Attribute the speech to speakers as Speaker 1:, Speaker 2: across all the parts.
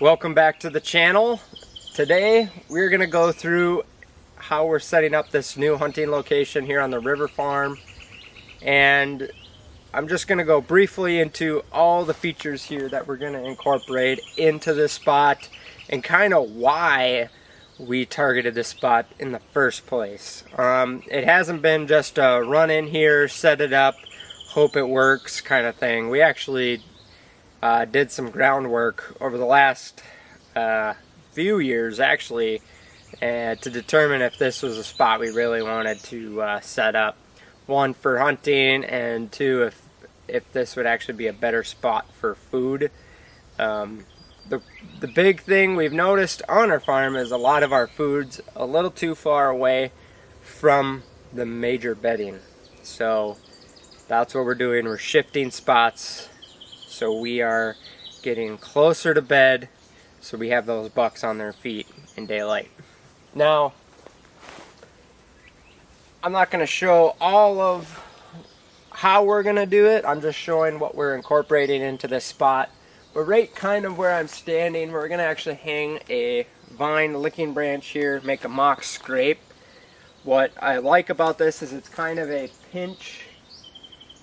Speaker 1: Welcome back to the channel. Today we're going to go through how we're setting up this new hunting location here on the river farm, and I'm just going to go briefly into all the features here that we're going to incorporate into this spot and kind of why we targeted this spot in the first place. It hasn't been just a run in here, set it up, hope it works kind of thing. We actually did some groundwork over the last few years actually to determine if this was a spot we really wanted to set up. One, for hunting, and two, if this would actually be a better spot for food. The big thing we've noticed on our farm is a lot of our food's a little too far away from the major bedding. So that's what we're doing. We're shifting spots. So we are getting closer to bed so we have those bucks on their feet in daylight. Now, I'm not going to show all of how we're going to do it. I'm just showing what we're incorporating into this spot. But right kind of where I'm standing, we're going to actually hang a vine licking branch here, make a mock scrape. What I like about this is it's kind of a pinch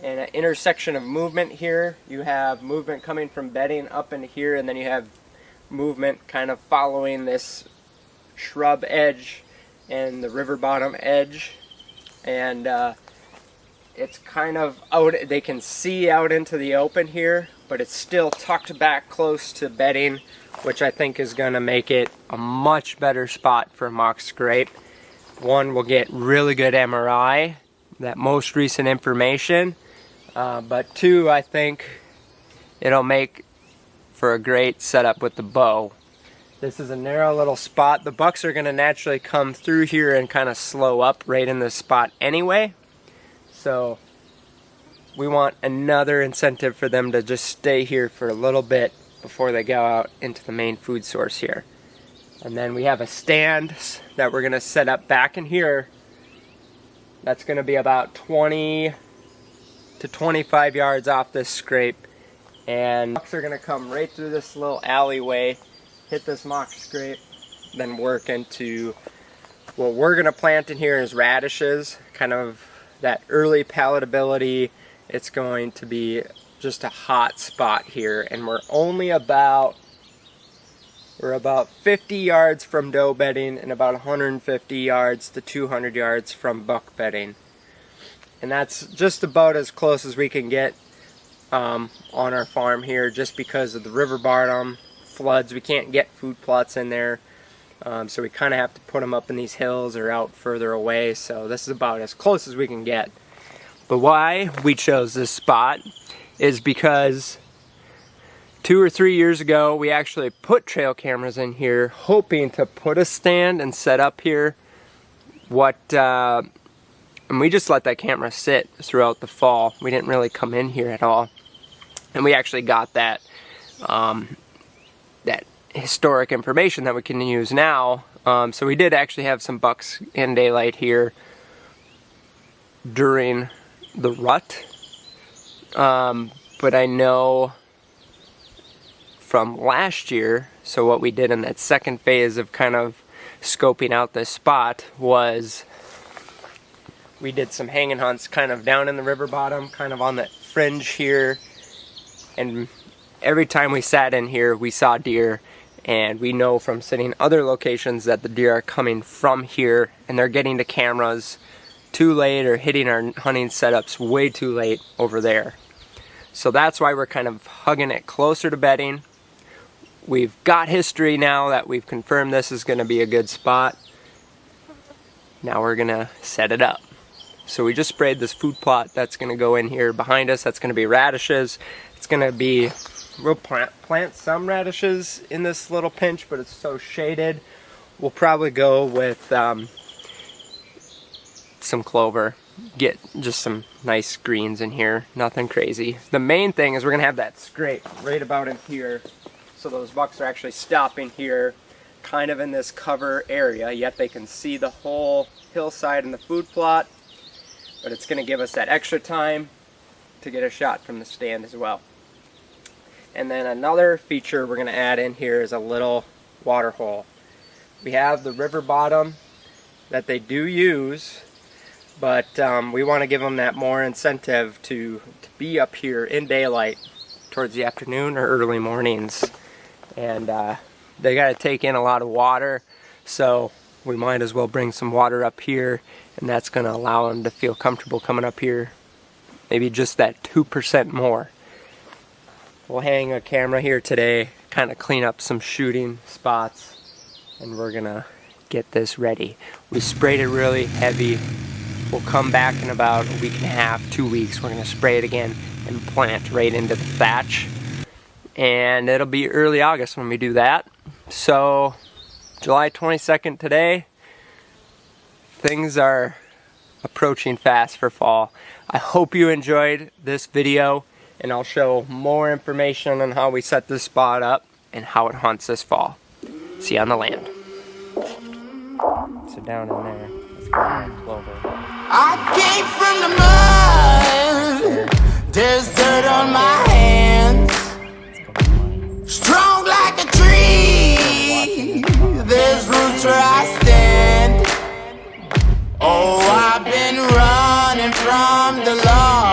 Speaker 1: and an intersection of movement here. You have movement coming from bedding up into here, and then you have movement kind of following this shrub edge and the river bottom edge. And it's kind of out, they can see out into the open here, but it's still tucked back close to bedding, which I think is going to make it a much better spot for a mock scrape. One, we'll get really good MRI, that most recent information. But two, I think it'll make for a great setup with the bow. This is a narrow little spot. The bucks are going to naturally come through here and kind of slow up right in this spot anyway. So we want another incentive for them to just stay here for a little bit before they go out into the main food source here. And then we have a stand that we're going to set up back in here. That's going to be about 20 to 25 yards off this scrape, and bucks are going to come right through this little alleyway, hit this mock scrape, then work into what we're going to plant in here is radishes, kind of that early palatability. It's going to be just a hot spot here, and we're about 50 yards from doe bedding and about 150 yards to 200 yards from buck bedding. And that's just about as close as we can get on our farm here, just because of the river bottom floods. We can't get food plots in there, so we kind of have to put them up in these hills or out further away. So this is about as close as we can get. But why we chose this spot is because 2 or 3 years ago we actually put trail cameras in here, hoping to put a stand and set up here. And we just let that camera sit throughout the fall. We didn't really come in here at all. And we actually got that that historic information that we can use now. So we did actually have some bucks in daylight here during the rut. But I know from last year, so what we did in that second phase of kind of scoping out this spot was we did some hanging hunts kind of down in the river bottom, kind of on that fringe here. And every time we sat in here, we saw deer. And we know from sitting other locations that the deer are coming from here, and they're getting to cameras too late or hitting our hunting setups way too late over there. So that's why we're kind of hugging it closer to bedding. We've got history now that we've confirmed this is going to be a good spot. Now we're going to set it up. So we just sprayed this food plot that's going to go in here behind us. That's going to be radishes. It's going to be, we'll plant some radishes in this little pinch, but it's so shaded. We'll probably go with some clover. Get just some nice greens in here. Nothing crazy. The main thing is we're going to have that scrape right about in here. So those bucks are actually stopping here, kind of in this cover area, yet they can see the whole hillside and the food plot. But it's going to give us that extra time to get a shot from the stand as well. And then another feature we're going to add in here is a little water hole. We have the river bottom that they do use, but we want to give them that more incentive to be up here in daylight towards the afternoon or early mornings. And they got to take in a lot of water, so we might as well bring some water up here, and that's going to allow them to feel comfortable coming up here maybe just that 2% more. We'll hang a camera here today, kind of clean up some shooting spots, and we're gonna get this ready. We sprayed it really heavy. We'll come back in about a week and a half, 2 weeks. We're gonna spray it again and plant right into the thatch. And it'll be early August when we do that. So July 22nd today, things are approaching fast for fall. I hope you enjoyed this video, and I'll show more information on how we set this spot up and how it hunts this fall. See you on the land. So down in there, let's go ahead and clover.
Speaker 2: I came from the mud, there's dirt on my hands. Strong like a tree, there's roots where I stand. Oh, I've been running from the law.